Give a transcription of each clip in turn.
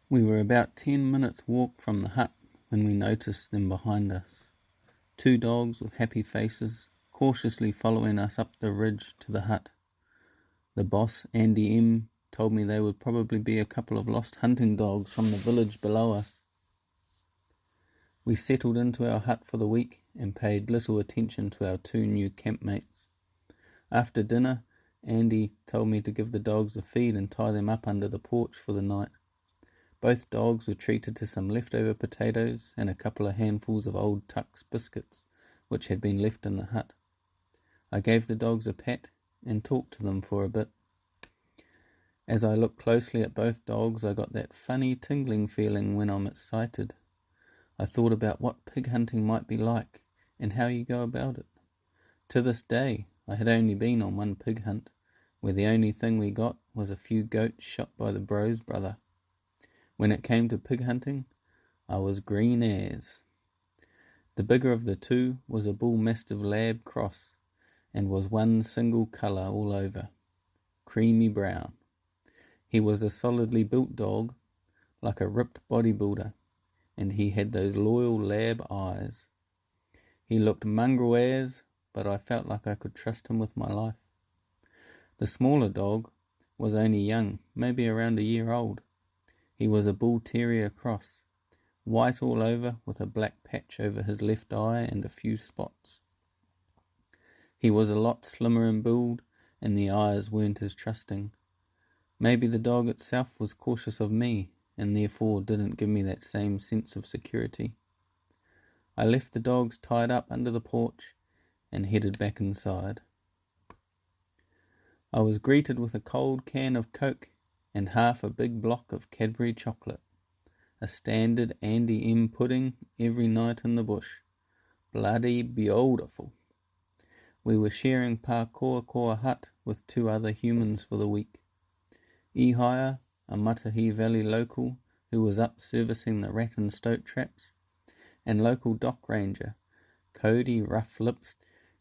We were about 10 minutes' walk from the hut when we noticed them behind us. Two dogs with happy faces, cautiously following us up the ridge to the hut. The boss, Andy M., told me they would probably be a couple of lost hunting dogs from the village below us. We settled into our hut for the week and paid little attention to our two new campmates. After dinner, Andy told me to give the dogs a feed and tie them up under the porch for the night. Both dogs were treated to some leftover potatoes and a couple of handfuls of old Tuck's biscuits, which had been left in the hut. I gave the dogs a pat and talked to them for a bit. As I looked closely at both dogs, I got that funny tingling feeling when I'm excited. I thought about what pig hunting might be like and how you go about it. To this day, I had only been on one pig hunt, where the only thing we got was a few goats shot by the bro's brother. When it came to pig hunting, I was green as. The bigger of the two was a bull mastiff lab cross and was one single colour all over, creamy brown. He was a solidly built dog, like a ripped bodybuilder, and he had those loyal lab eyes. He looked mongrel as, but I felt like I could trust him with my life. The smaller dog was only young, maybe around a year old. He was a bull terrier cross, white all over with a black patch over his left eye and a few spots. He was a lot slimmer in build, and the eyes weren't as trusting. Maybe the dog itself was cautious of me, and therefore didn't give me that same sense of security. I left the dogs tied up under the porch and headed back inside. I was greeted with a cold can of Coke and half a big block of Cadbury chocolate, a standard Andy M. pudding every night in the bush. Bloody beautiful. We were sharing Pakoakoa hut with two other humans for the week. Ihaya, a Matahi Valley local who was up servicing the rat and stoat traps, and local dock ranger, Cody Rough Lips.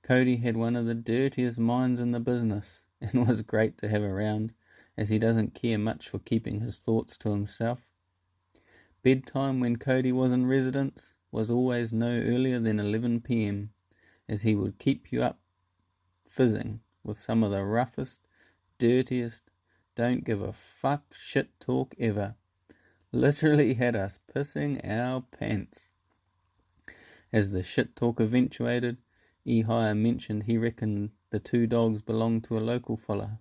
Cody had one of the dirtiest minds in the business and was great to have around, as he doesn't care much for keeping his thoughts to himself. Bedtime when Cody was in residence was always no earlier than 11 p.m, as he would keep you up fizzing with some of the roughest, dirtiest, don't give a fuck shit talk ever. Literally had us pissing our pants. As the shit talk eventuated, Ihaya mentioned he reckoned the two dogs belonged to a local fella,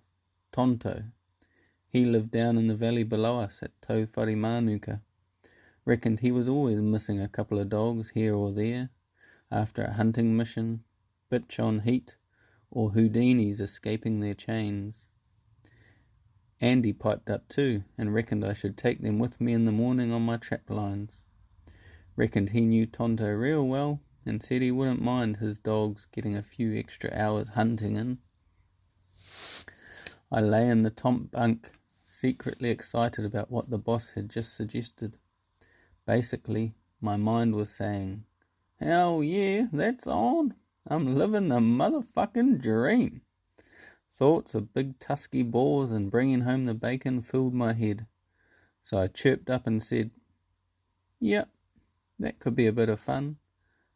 Tonto. He lived down in the valley below us at Tauwharimanuka. Reckoned he was always missing a couple of dogs here or there, after a hunting mission, bitch on heat, or Houdinis escaping their chains. Andy piped up too, and reckoned I should take them with me in the morning on my trap lines. Reckoned he knew Tonto real well, and said he wouldn't mind his dogs getting a few extra hours hunting in. I lay in the top bunk, secretly excited about what the boss had just suggested. Basically, my mind was saying, hell yeah, that's on. I'm living the motherfucking dream. Thoughts of big tusky boars and bringing home the bacon filled my head. So I chirped up and said, yep, that could be a bit of fun,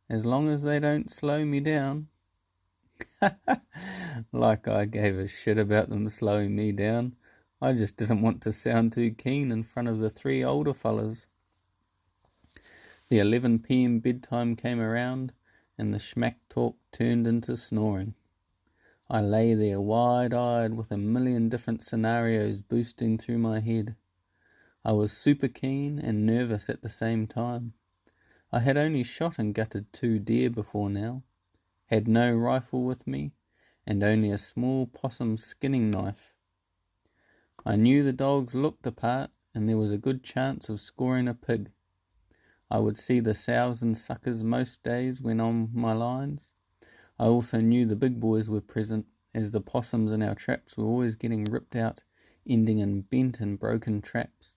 as long as they don't slow me down. Like I gave a shit about them slowing me down. I just didn't want to sound too keen in front of the three older fellas. The 11 p.m. bedtime came around, and the schmack talk turned into snoring. I lay there wide-eyed with a million different scenarios boosting through my head. I was super keen and nervous at the same time. I had only shot and gutted 2 deer before now, had no rifle with me, and only a small possum skinning knife. I knew the dogs looked the part, and there was a good chance of scoring a pig. I would see the sows and suckers most days when on my lines. I also knew the big boys were present, as the possums in our traps were always getting ripped out, ending in bent and broken traps.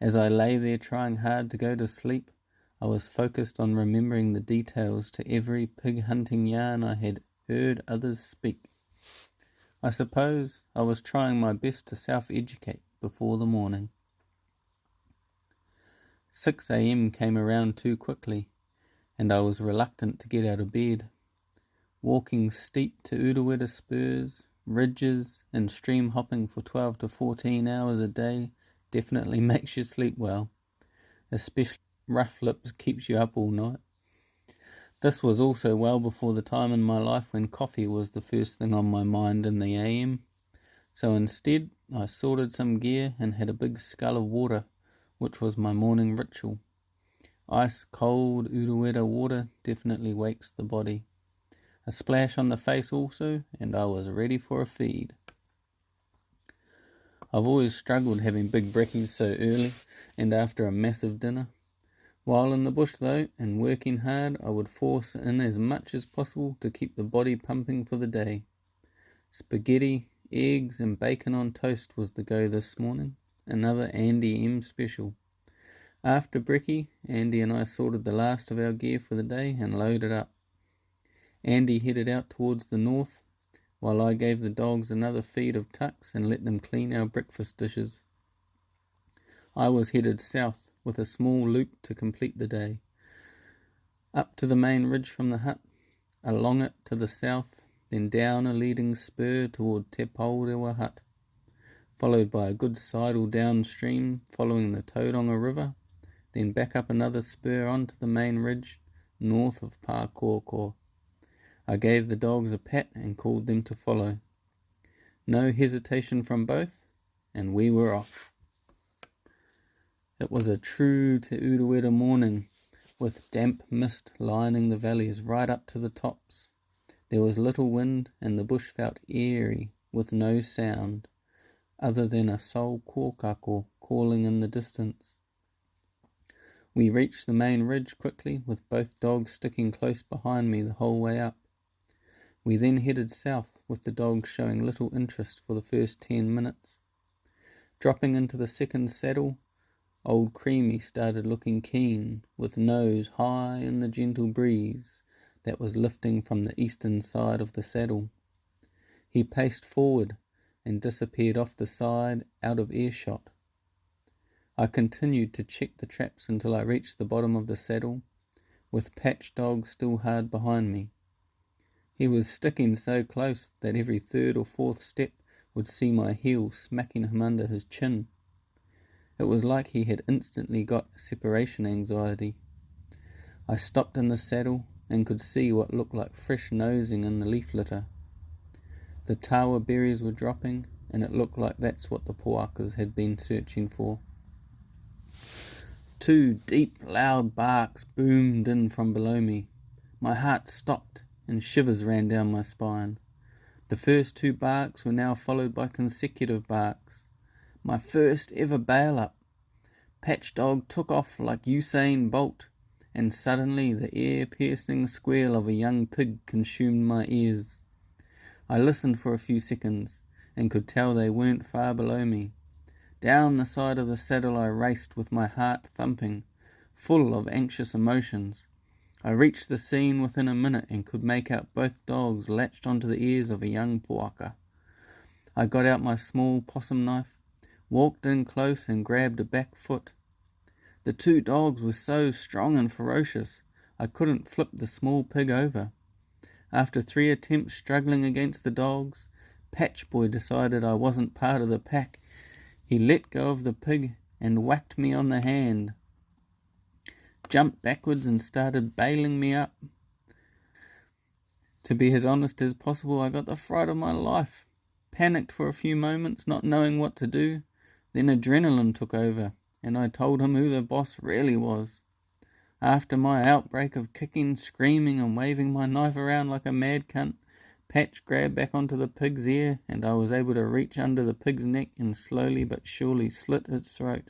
As I lay there trying hard to go to sleep, I was focused on remembering the details to every pig hunting yarn I had heard others speak. I suppose I was trying my best to self-educate before the morning. 6 a.m. came around too quickly, and I was reluctant to get out of bed. Walking steep to Udawita spurs, ridges, and stream hopping for 12 to 14 hours a day definitely makes you sleep well, especially rough lips keeps you up all night. This was also well before the time in my life when coffee was the first thing on my mind in the AM. So instead, I sorted some gear and had a big scull of water, which was my morning ritual. Ice cold Udawita water definitely wakes the body. A splash on the face also, and I was ready for a feed. I've always struggled having big brekkies so early and after a massive dinner. While in the bush though, and working hard, I would force in as much as possible to keep the body pumping for the day. Spaghetti, eggs and bacon on toast was the go this morning, another Andy M special. After brekkie, Andy and I sorted the last of our gear for the day and loaded up. Andy headed out towards the north, while I gave the dogs another feed of tucks and let them clean our breakfast dishes. I was headed south, with a small loop to complete the day. Up to the main ridge from the hut, along it to the south, then down a leading spur toward Te Paurewa hut, followed by a good sidle downstream following the Tauranga River, then back up another spur onto the main ridge north of Pakoko. I gave the dogs a pat and called them to follow. No hesitation from both, and we were off. It was a true Te Udawita morning, with damp mist lining the valleys right up to the tops. There was little wind, and the bush felt airy, with no sound, other than a soul kōkako calling in the distance. We reached the main ridge quickly, with both dogs sticking close behind me the whole way up. We then headed south, with the dogs showing little interest for the first 10 minutes. Dropping into the second saddle, old Creamy started looking keen, with nose high in the gentle breeze that was lifting from the eastern side of the saddle. He paced forward and disappeared off the side out of earshot. I continued to check the traps until I reached the bottom of the saddle, with Patch Dog still hard behind me. He was sticking so close that every third or fourth step would see my heel smacking him under his chin. It was like he had instantly got separation anxiety. I stopped in the saddle and could see what looked like fresh nosing in the leaf litter. The tawa berries were dropping, and it looked like that's what the puakas had been searching for. 2 deep, loud barks boomed in from below me. My heart stopped, and shivers ran down my spine. The first 2 barks were now followed by consecutive barks. My first ever bail-up. Patch Dog took off like Usain Bolt, and suddenly the ear-piercing squeal of a young pig consumed my ears. I listened for a few seconds, and could tell they weren't far below me. Down the side of the saddle I raced with my heart thumping, full of anxious emotions. I reached the scene within a minute and could make out both dogs latched onto the ears of a young puaka. I got out my small possum knife, walked in close and grabbed a back foot. The 2 dogs were so strong and ferocious, I couldn't flip the small pig over. After 3 attempts struggling against the dogs, Patch Boy decided I wasn't part of the pack. He let go of the pig and whacked me on the hand, jumped backwards and started bailing me up. To be as honest as possible, I got the fright of my life. Panicked for a few moments, not knowing what to do. Then adrenaline took over, and I told him who the boss really was. After my outbreak of kicking, screaming, and waving my knife around like a mad cunt, Patch grabbed back onto the pig's ear, and I was able to reach under the pig's neck and slowly but surely slit its throat.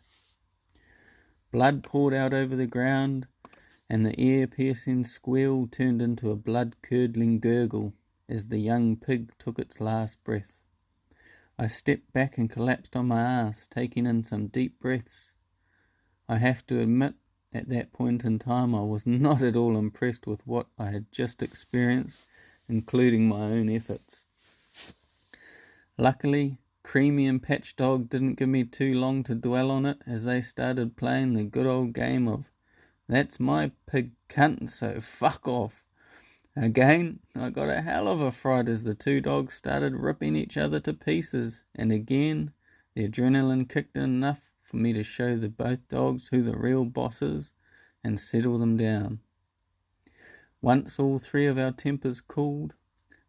Blood poured out over the ground, and the ear-piercing squeal turned into a blood-curdling gurgle as the young pig took its last breath. I stepped back and collapsed on my ass, taking in some deep breaths. I have to admit, at that point in time, I was not at all impressed with what I had just experienced, including my own efforts. Luckily, Creamy and Patch Dog didn't give me too long to dwell on it, as they started playing the good old game of "That's my pig cunt, so fuck off." Again, I got a hell of a fright as the two dogs started ripping each other to pieces, and again the adrenaline kicked in enough for me to show the both dogs who the real boss is and settle them down. Once all three of our tempers cooled,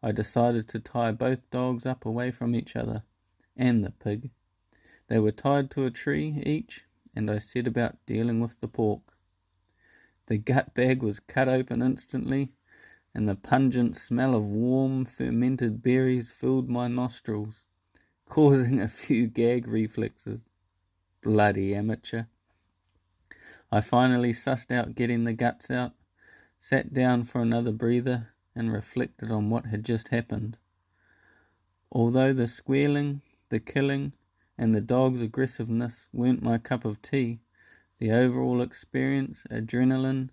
I decided to tie both dogs up away from each other, and the pig. They were tied to a tree each, and I set about dealing with the pork. The gut bag was cut open instantly, and the pungent smell of warm, fermented berries filled my nostrils, causing a few gag reflexes. Bloody amateur. I finally sussed out getting the guts out, sat down for another breather, and reflected on what had just happened. Although the squealing, the killing, and the dog's aggressiveness weren't my cup of tea, the overall experience, adrenaline,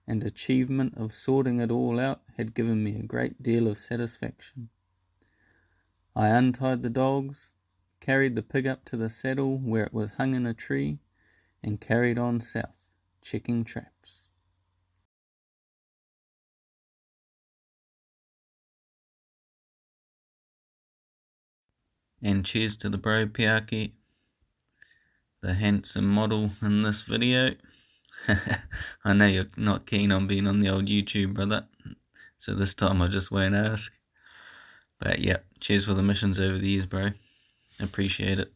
and achievement of sorting it all out had given me a great deal of satisfaction. I untied the dogs, carried the pig up to the saddle where it was hung in a tree, and carried on south, checking traps. And cheers to the bro Piaki, the handsome model in this video. I know you're not keen on being on the old YouTube, brother, so this time I just won't ask. But yeah, cheers for the missions over the years, bro. Appreciate it.